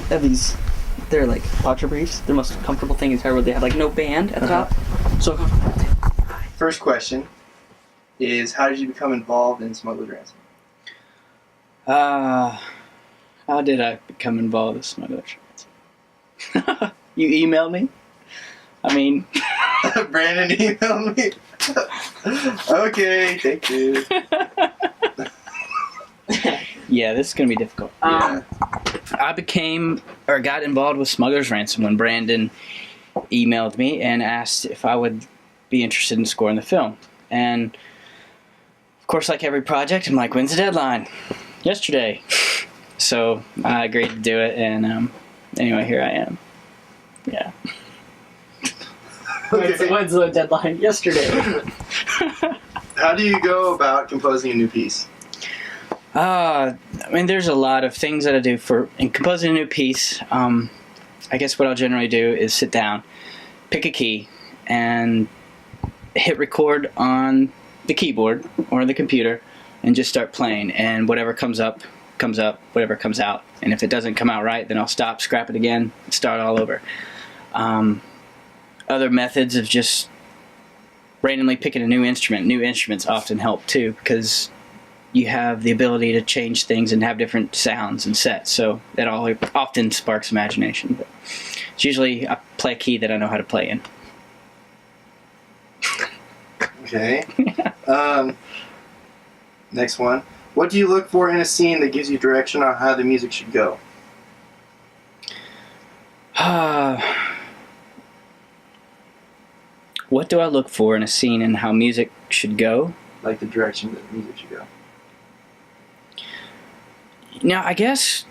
have these. They're like boxer briefs. The most comfortable thing is where they have like no band at the top. So comfortable. First question is, how did you become involved in Smuggler Ransom? How did I become involved with Smuggler Ransom? You emailed me? I mean... Brandon emailed me? Okay, thank you. Yeah, this is going to be difficult. Yeah. I got involved with Smuggler's Ransom when Brandon emailed me and asked if I would be interested in scoring the film. And, of course, like every project, I'm like, when's the deadline? Yesterday. So I agreed to do it, and anyway, here I am. Yeah. Okay. When's the deadline? Yesterday. How do you go about composing a new piece? I mean, there's a lot of things that I do in composing a new piece. I guess what I'll generally do is sit down, pick a key, and hit record on the keyboard or the computer, and just start playing. And whatever comes up, whatever comes out. And if it doesn't come out right, then I'll stop, scrap it again, and start all over. Other methods of just randomly picking a new instrument. New instruments often help too, because you have the ability to change things and have different sounds and sets, so that often sparks imagination. But it's usually I play a key that I know how to play in. Okay. Next one. What do you look for in a scene that gives you direction on how the music should go? What do I look for in a scene and how music should go? Like the direction that the music should go. Now, I guess,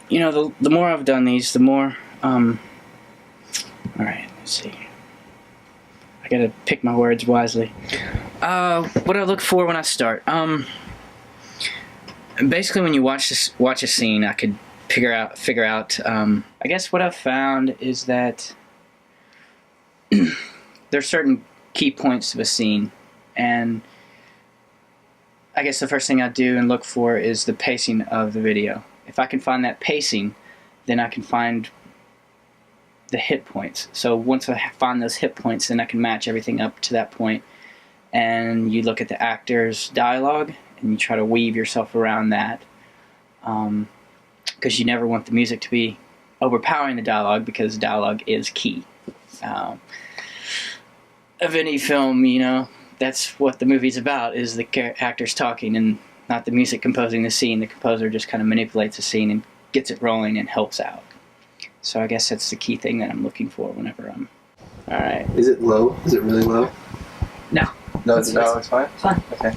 the more I've done these, the more, alright, let's see. I gotta pick my words wisely. What do I look for when I start? Basically when you watch a scene, I could figure out, I guess what I've found is that there's certain key points of a scene, and I guess the first thing I do and look for is the pacing of the video. If I can find that pacing, then I can find the hit points. So once I find those hit points, then I can match everything up to that point. And you look at the actor's dialogue, and you try to weave yourself around that. Because you never want the music to be overpowering the dialogue, because dialogue is key. Of any film, that's what the movie's about, is the actors talking and not the music composing the scene. The composer just kind of manipulates the scene and gets it rolling and helps out. So I guess that's the key thing that I'm looking for whenever I'm... Alright. Is it low? Is it really low? No. No, it's fine? It's fine. Okay.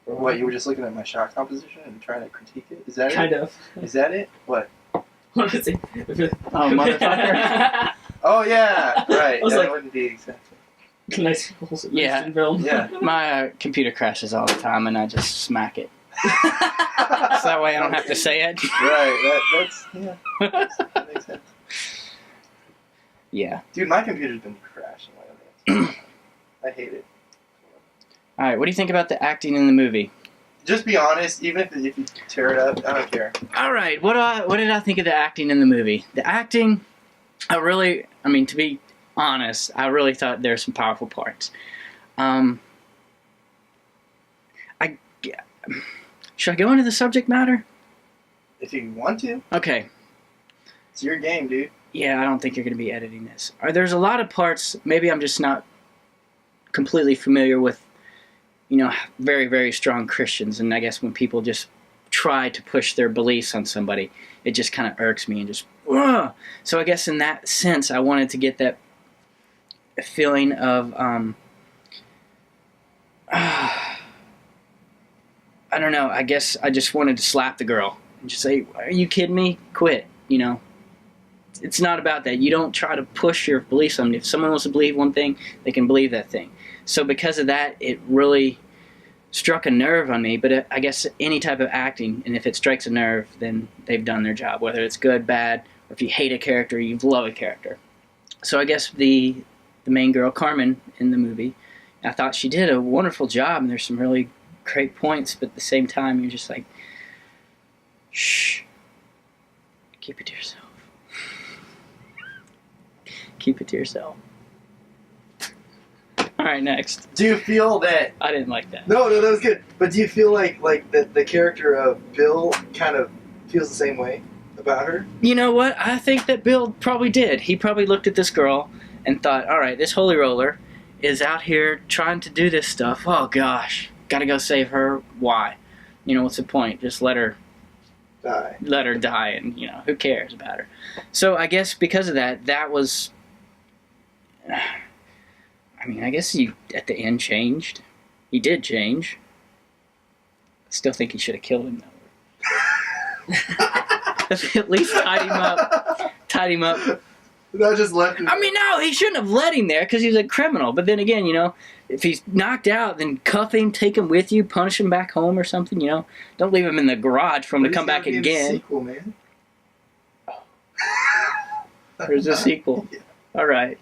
What, you were just looking at my shot composition and trying to critique it? Is that kind it? of. Is that it? What? What is it? Oh, motherfucker. Oh, yeah! Right. I was That like- wouldn't be exactly... Nice wholesome Yeah. Christian film. Yeah. My computer crashes all the time, and I just smack it. So that way I don't have to say it. Right. That makes sense. Yeah. Dude, my computer's been crashing lately. I hate it. Alright, what do you think about the acting in the movie? Just be honest, even if you tear it up, I don't care. Alright, what did I think of the acting in the movie? The acting, to be honest, I really thought there were some powerful parts. Should I go into the subject matter? If you want to, Okay. it's your game, dude. Yeah, I don't think you're going to be editing this. There's a lot of parts, maybe I'm just not completely familiar with, very, very strong Christians, and I guess when people just try to push their beliefs on somebody, it just kind of irks me and just, ugh! So I guess in that sense, I wanted to get that feeling of, I don't know, I guess I just wanted to slap the girl and just say, are you kidding me? Quit, It's not about that. You don't try to push your beliefs on them. If someone wants to believe one thing, they can believe that thing. So because of that, it really struck a nerve on me. But I guess any type of acting, and if it strikes a nerve, then they've done their job. Whether it's good, bad, or if you hate a character, you love a character. So I guess the main girl, Carmen, in the movie, I thought she did a wonderful job, and there's some really great points, but at the same time, you're just like, shh, keep it to yourself. keep it to yourself. All right, next. Do you feel that? I didn't like that. No, that was good. But do you feel like the character of Bill kind of feels the same way about her? You know what? I think that Bill probably did. He probably looked at this girl and thought, all right, this holy roller is out here trying to do this stuff. Oh, gosh. Got to go save her. Why? You know, what's the point? Just let her die, and, you know, who cares about her? So I guess because of that, that was... I mean, I guess he, at the end, changed. He did change. I still think he should have killed him, though. At least tied him up. Tied him up. Not just left him. I mean, no, he shouldn't have let him there because he's a criminal. But then again, you know, if he's knocked out, then cuff him, take him with you, punish him back home or something, you know. Don't leave him in the garage for him to come back again. There's a sequel, man. There's a sequel. Yeah. All right.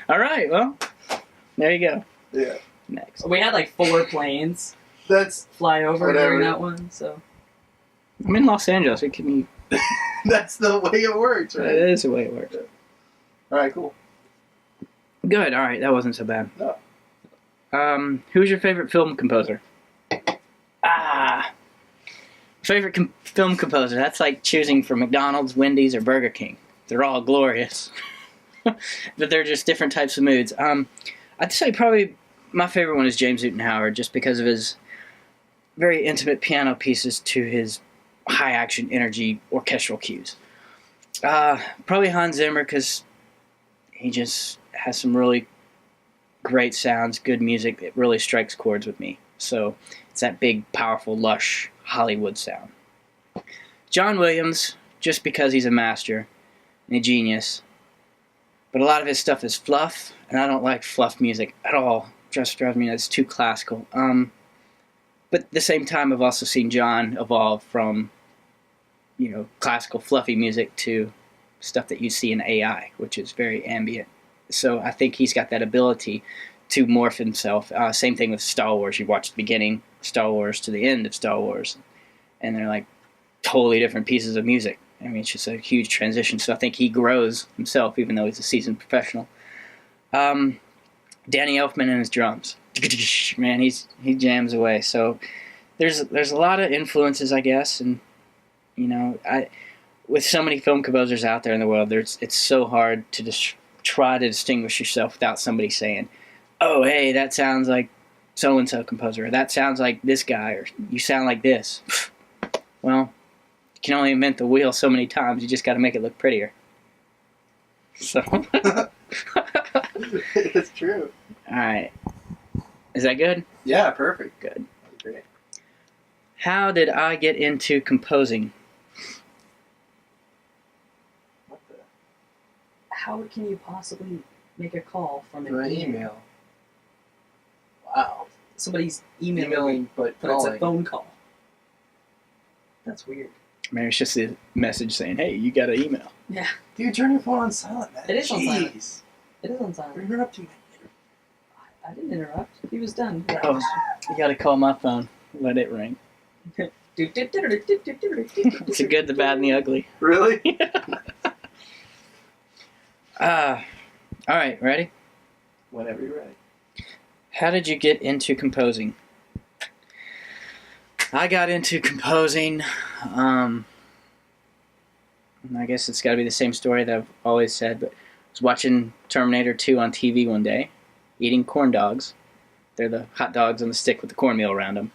All right, well, there you go. Yeah. Next. We had like 4 planes That's fly over Whatever. during that one, so. I'm in Los Angeles. It can be. that's the way it works, right? It is the way it works. All right, cool. Good. All right, that wasn't so bad. No. Who's your favorite film composer? Favorite film composer. That's like choosing from McDonald's, Wendy's, or Burger King. They're all glorious, but they're just different types of moods. I'd say probably my favorite one is James Newton Howard, just because of his very intimate piano pieces to his high action energy orchestral cues. Probably Hans Zimmer, because he just has some really great sounds, good music that really strikes chords with me. So it's that big, powerful, lush Hollywood sound. John Williams, just because he's a master and a genius. But a lot of his stuff is fluff, and I don't like fluff music at all. Just drives me nuts. It's too classical. But at the same time, I've also seen John evolve from, you know, classical fluffy music to stuff that you see in AI, which is very ambient. So I think he's got that ability to morph himself. Same thing with Star Wars. You watch the beginning of Star Wars to the end of Star Wars, and they're like totally different pieces of music. I mean, it's just a huge transition. So I think he grows himself, even though he's a seasoned professional. Danny Elfman and his drums. Man, he jams away. So there's a lot of influences, I guess, and you know, with so many film composers out there in the world, it's so hard to just try to distinguish yourself without somebody saying, "Oh, hey, that sounds like so and so composer," or "That sounds like this guy," or "You sound like this." Well, you can only invent the wheel so many times. You just got to make it look prettier. So. It's true. All right. Is that good? Yeah, perfect. Good. That's great. How did I get into composing? What the? How can you possibly make a call from Through an an email? email. Wow. Somebody's emailing, Emailing, but but it's a calling. phone call. That's weird. Maybe it's just a message saying, "Hey, you got an email." Yeah, Dude, turn your phone on silent, man. It is on silent. Jeez. it is on You're silent. interrupting me. I didn't interrupt. He was done. Oh, you got to call my phone. Let it ring. It's the good, the bad, and the ugly. Really? All right, ready? Whenever you're ready. How did you get into composing? I got into composing, I guess it's got to be the same story that I've always said, but I was watching Terminator 2 on TV one day, eating corn dogs. They're the hot dogs on the stick with the cornmeal around them.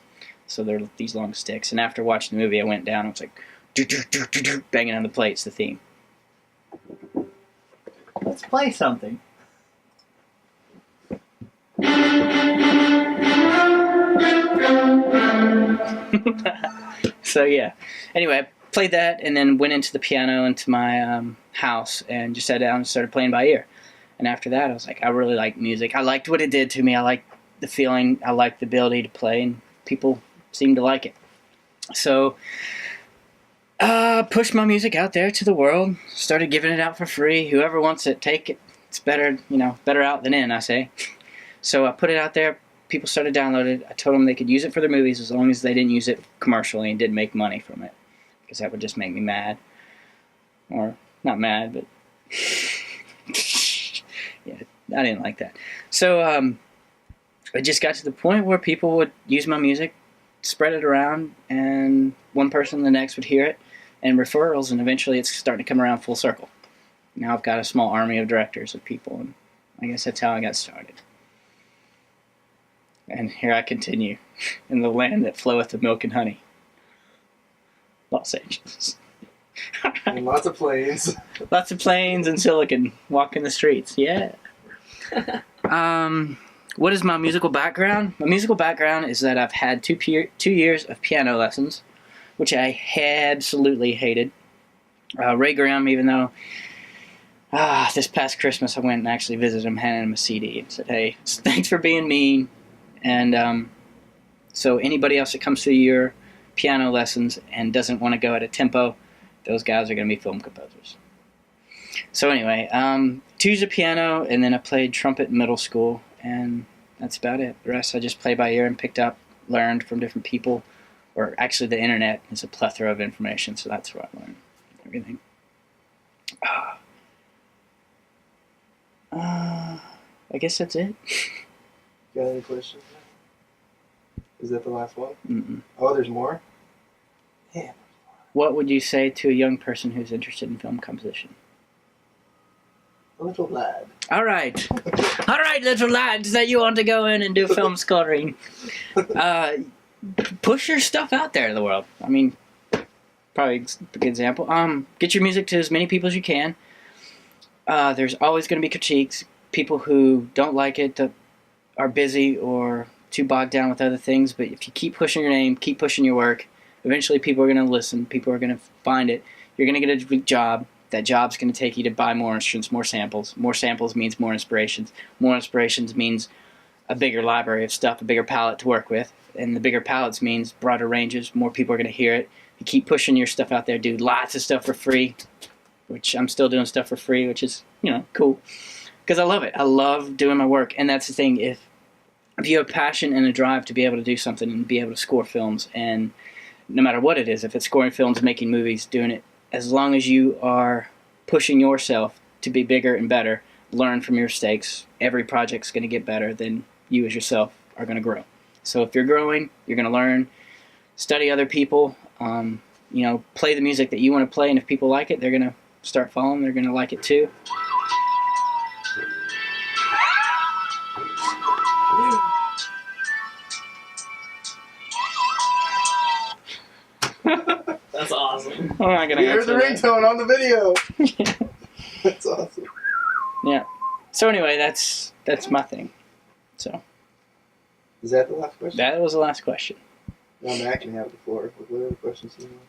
So they're these long sticks. And after watching the movie, I went down and was like, banging on the plates, the theme. Let's play something. So yeah. Anyway, I played that and then went into the piano into my house and just sat down and started playing by ear. And after that, I was like, I really like music. I liked what it did to me. I liked the feeling. I liked the ability to play, and people seemed to like it. So pushed my music out there to the world. Started giving it out for free. Whoever wants it, take it. It's better, better out than in, I say. So I put it out there. People started downloading it. I told them they could use it for their movies as long as they didn't use it commercially and didn't make money from it, because that would just make me mad. Or not mad, but Yeah, I didn't like that. So it just got to the point where people would use my music, spread it around, and one person the next would hear it, and referrals, and eventually it's starting to come around full circle. Now I've got a small army of directors of people, and I guess that's how I got started. And here I continue in the land that floweth with milk and honey. Los Angeles. And lots of planes. Lots of planes and silicon walking the streets. Yeah. What is my musical background? My musical background is that I've had 2 years of piano lessons, which I absolutely hated. Ray Graham, even though this past Christmas I went and actually visited him, handed him a CD, and said, "Hey, thanks for being mean." And so anybody else that comes through your piano lessons and doesn't want to go at a tempo, those guys are going to be film composers. So anyway, 2 years of piano, and then I played trumpet in middle school, and that's about it. The rest I just play by ear and picked up, learned from different people, or actually the internet is a plethora of information, so that's where I learned everything. I guess that's it. Got any questions? Is that the last one? Mm-mm. Oh, there's more? Damn. What would you say to a young person who's interested in film composition? A little lad. All right, little lads that you want to go in and do film scoring. Push your stuff out there in the world. I mean, probably a good example. Get your music to as many people as you can. There's always going to be critiques. People who don't like it, that are busy or too bogged down with other things. But if you keep pushing your name, keep pushing your work, eventually people are going to listen. People are going to find it. You're going to get a job. That job's going to take you to buy more instruments, more samples. More samples means more inspirations. More inspirations means a bigger library of stuff, a bigger palette to work with. And the bigger palettes means broader ranges. More people are going to hear it. You keep pushing your stuff out there. Do lots of stuff for free, which I'm still doing stuff for free, which is, cool. Because I love it. I love doing my work. And that's the thing. If you have passion and a drive to be able to do something and be able to score films, and no matter what it is, if it's scoring films, making movies, doing it, as long as you are pushing yourself to be bigger and better, learn from your mistakes, every project's going to get better, then you as yourself are going to grow. So if you're growing, you're going to learn, study other people, play the music that you want to play, and if people like it, they're going to start following, they're going to like it too. That's awesome. I'm not gonna Here's the ringtone on the video. That's awesome. Yeah. So anyway, that's my thing. So. Is that the last question? That was the last question. Now Matt can have the floor. What other questions do you want?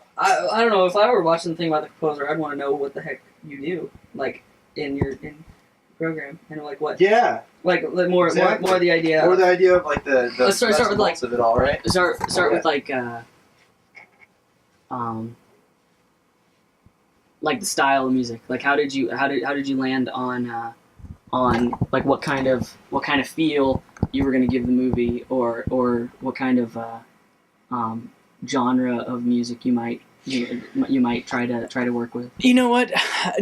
I don't know, if I were watching the thing about the composer, I'd want to know what the heck you do, like, in your program, and like what. Yeah. Like more the idea. Or the idea of like the Let's start with like of it all, right? Start with like the style of music. Like how did you land on like what kind of feel you were going to give the movie, or what kind of genre of music you might try to work with. You know what,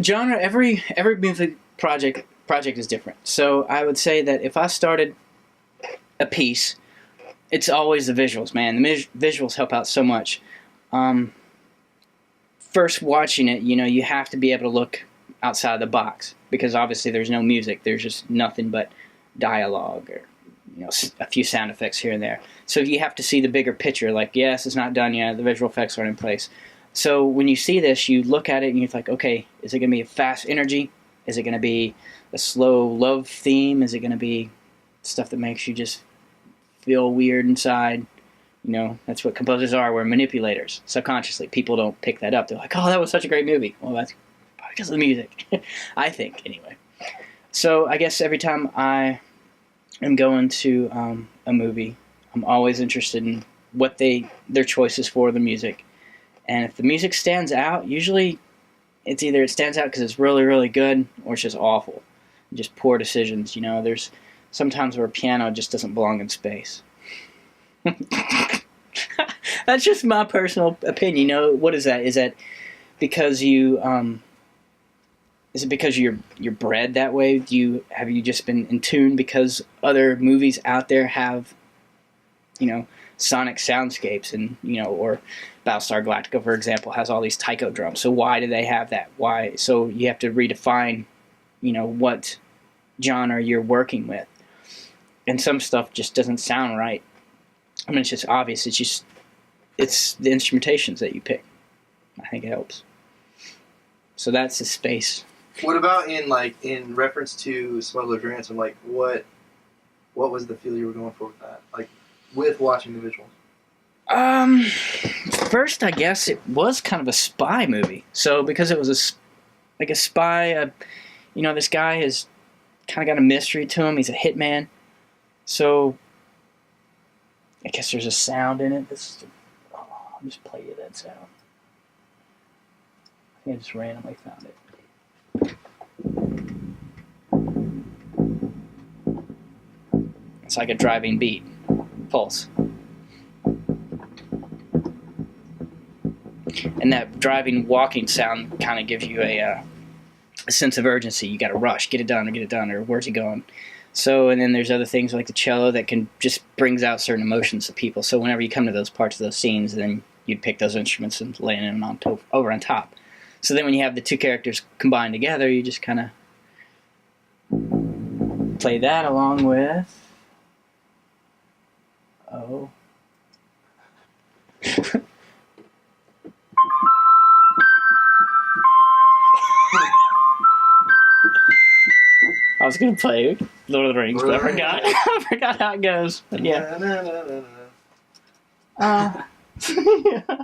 genre, every music project is different. So I would say that if I started a piece, it's always the visuals, man. The visuals help out so much. First watching it, you have to be able to look outside the box, because obviously there's no music. There's just nothing but dialogue or a few sound effects here and there. So you have to see the bigger picture. Like, yes, it's not done yet. The visual effects aren't in place. So when you see this, you look at it and you're like, okay, is it going to be a fast energy? Is it going to be a slow love theme? Is it going to be stuff that makes you just feel weird inside? That's what composers are. We're manipulators. Subconsciously, people don't pick that up. They're like, oh, that was such a great movie. Well, that's probably because of the music. I think, anyway. So I guess every time I am going to a movie, I'm always interested in what their choices for the music. And if the music stands out, usually it's either it stands out because it's really, really good, or it's just awful. Just poor decisions. There's sometimes where a piano just doesn't belong in space. That's just my personal opinion. What is that? Is that because you Is it because you're bred that way? Have you just been in tune because other movies out there have, sonic soundscapes and or Battlestar Galactica, for example, has all these taiko drums. So why do they have that? Why? So you have to redefine, what genre you're working with, and some stuff just doesn't sound right. I mean, it's just obvious. It's the instrumentations that you pick. I think it helps. So that's the space. What about in reference to Smuggler's Ransom? Like, what was the feel you were going for with that? Like, with watching the visuals. First, I guess it was kind of a spy movie. So because it was a spy, this guy has kind of got a mystery to him. He's a hitman. So I guess there's a sound in it. I'll just play you that sound. I think I just randomly found it. It's like a driving beat, pulse. And that driving, walking sound kind of gives you a sense of urgency. You got to rush, get it done, or where's he going? So, and then there's other things like the cello that can just brings out certain emotions to people. So whenever you come to those parts of those scenes, then you'd pick those instruments and lay them over on top. So then when you have the two characters combined together, you just kind of play that along with... Oh. I was going to play Lord of the Rings, but I forgot. I forgot how it goes. But yeah. Yeah.